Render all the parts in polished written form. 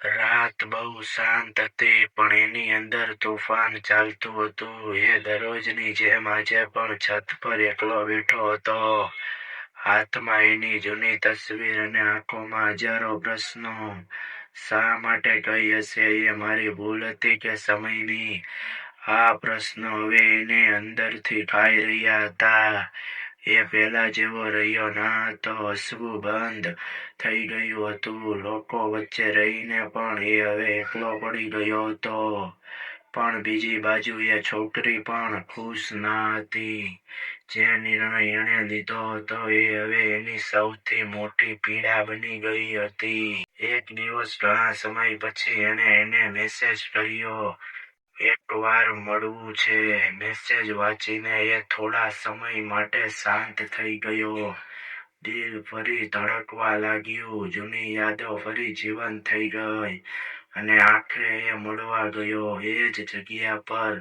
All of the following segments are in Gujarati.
રાત બહુ શાંત હતી, પણ એની અંદર તોફાન ચાલતું હતું. એ દરરોજની જેમ આજે પણ છત પર એકલો બેઠો હતો. હાથમાં એની જૂની તસવીર અને આંખોમાં હજારો પ્રશ્નો. શા માટે કઈ હશે? એ મારી ભૂલ હતી કે સમયની? આ પ્રશ્નો હવે એને અંદરથી ખાઈ રહ્યા હતા. એ પહેલા જેવો રહ્યો ના હતો. હસવું બંધ થઈ ગયું હતું. લોકો વચ્ચે રહીને પણ એ હવે એકલો પડી ગયો હતો. પણ બીજી બાજુ એ છોકરી પણ ખુશ ના હતી. જે નિર્ણય એણે લીધો હતો એ હવે એની સૌથી મોટી પીડા બની ગઈ હતી. એક દિવસ ઘણા સમય પછી એને મેસેજ કર્યો, એકવાર મળવું છે. મેસેજ વાંચીને એ થોડા સમય માટે શાંત થઈ ગયો. દિલ ફરી ધડકવા લાગ્યું. જૂની યાદો ફરી જીવંત થઈ ગઈ. અને આખરે એ મળવા ગયો, એ જ જગ્યા પર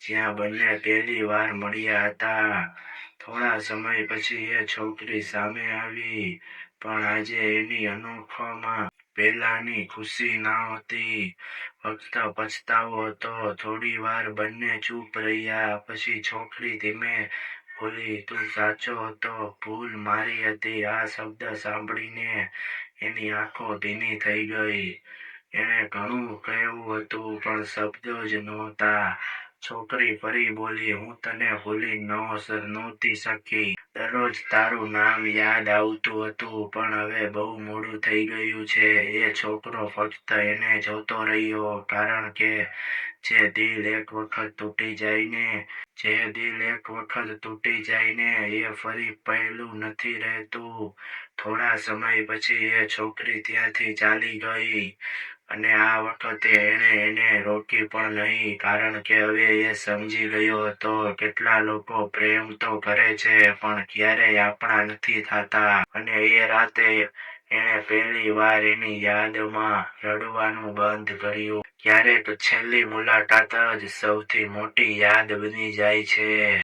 જ્યાં બંને પહેલી વાર મળ્યા હતા. થોડા સમય પછી એ છોકરી સામે આવી, પણ આજે એની આંખોમાં પહેલાની ખુશી નહોતી, ફક્ત પછતાવો હતો. થોડી વાર બંને ચૂપ રહ્યા. પછી છોકરી ધીમે બોલી, તું સાચો હતો, ભૂલ મારી હતી. આ શબ્દ સાંભળીને એની આંખો ભીની થઈ ગઈ. એણે ઘણું કહેવું હતું, પણ શબ્દો જ નહોતા. છોકરી ફરી બોલી, હું તને ભૂલી નહોતી શકી. દરરોજ તારું નામ યાદ આવતું હતું, પણ હવે બહુ મોડું થઈ ગયું છે. એ છોકરો ફક્ત એને જોતો રહ્યો, કારણ કે જે દિલ એક વખત તૂટી જાય ને એ ફરી પહેલું નથી રહેતું. થોડા સમય પછી એ છોકરી ત્યાંથી ચાલી ગઈ. અને આ વખતે એણે એને રોકી પણ નહીં, કારણ કે હવે એ સમજી ગયો હતો, કેટલા લોકો પ્રેમ તો કરે છે, પણ ક્યારેય આપણા નથી થતા. અને એ રાતે એણે પહેલી વાર એની યાદમાં રડવાનું બંધ કર્યું. ક્યારેક છેલ્લી મુલાકાત જ સૌથી મોટી યાદ બની જાય છે.